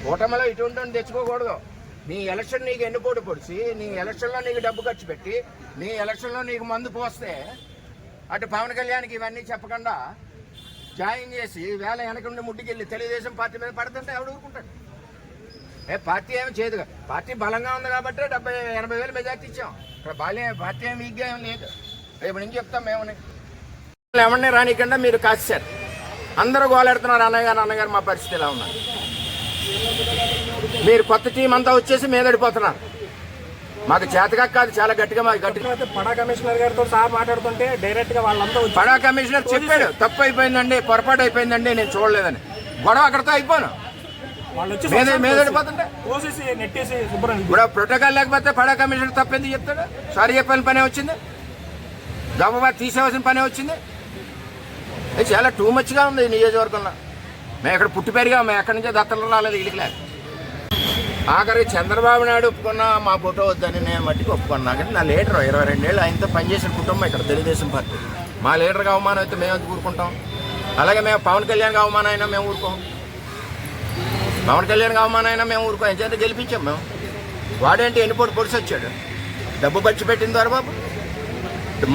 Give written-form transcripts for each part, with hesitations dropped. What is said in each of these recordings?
కూటమిలో ఇటువంటి తెచ్చుకోకూడదు. నీ ఎలక్షన్ నీకు ఎన్నుపోటు పొడిచి, నీ ఎలక్షన్లో నీకు డబ్బు ఖర్చు పెట్టి, నీ ఎలక్షన్లో నీకు మందు పోస్తే అటు పవన్ కళ్యాణ్కి ఇవన్నీ చెప్పకుండా జాయిన్ చేసి వేళ వెనకుండి ముడ్డుకెళ్ళి తెలుగుదేశం పార్టీ మీద పడుతుంటే ఎవడు ఊరుకుంటాడు? పార్టీ ఏమి చేయదు. పార్టీ బలంగా ఉంది కాబట్టి 70-80 వేలు మెజార్టీ ఇచ్చాం. ఇక్కడ పార్టీ ఏమి వీక్గా ఏం లేదు. రేపు నుంచి చెప్తాం మేమని. ఎవరిని రానికుండా మీరు కాసేశారు. అందరూ గోలెడుతున్నారు, అన్నగారు మా పరిస్థితి ఎలా ఉన్నారు. మీరు కొత్త టీం అంతా వచ్చేసి మీదడిపోతున్నారు. మాకు చేతగా కాదు, చాలా గట్టిగా పడా కమిషనర్ గారితో సహా మాట్లాడుతుంటే డైరెక్ట్ గా వాళ్ళంతా పడా కమిషనర్ చెప్పాడు, తప్పు అయిపోయిందండి, పొరపాటు అయిపోయిందండి, నేను చూడలేదని. గొడవ అక్కడితో అయిపోను. మీదడిపోతుంటే ఇప్పుడు ప్రోటోకాల్ లేకపోతే పడా కమిషనర్ తప్పెందుకు చెప్తాడు? సారీ చెప్పాల్సిన పనే వచ్చింది, గబగబా తీసేవలసిన పనే వచ్చింది. అది చాలా టూ మచ్గా ఉంది ఈ నియోజకవర్గంలో. మేము ఎక్కడ పుట్టి పెరిగా, మేము ఎక్కడి నుంచో దత్తలు రాలేదు ఇళ్ళకి లేదు. ఆఖరికి చంద్రబాబు నాయుడు ఒప్పుకున్న మా ఫోటో వద్దని నేను మట్టికి ఒప్పుకున్నా. కానీ నా లీడర్ 22 ఏళ్ళు ఆయనతో పనిచేసిన కుటుంబం ఇక్కడ తెలుగుదేశం పార్టీ. మా లీడర్గా అవమానం అయితే మేము ఎందుకు ఊరుకుంటాం? అలాగే మేము పవన్ కళ్యాణ్కి అవమానం అయినా మేము ఊరుకోం. పవన్ కళ్యాణ్కి అవమానం అయినా మేము ఊరుకోం. ఎంచేత గెలిపించాం మేము. వాడేంటి ఎన్నిపోటు పొడిసి వచ్చాడు? డబ్బు ఖర్చు పెట్టింది దొరబాబు,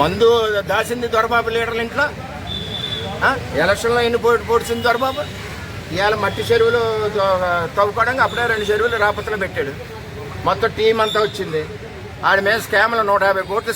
మందు దాసింది దొరబాబు లీడర్ల ఇంట్లో. ఎలక్షన్లో ఎన్నిపోటు పొడిచింది దొరబాబు. ఇవాళ మట్టి చెరువులు తవ్వుకోవడానికి అప్పుడే 2 చెరువులు రాపత్రలో పెట్టాడు. మొత్తం టీం అంతా వచ్చింది. ఆడి మీద స్కామ్లు 150 కోట్లు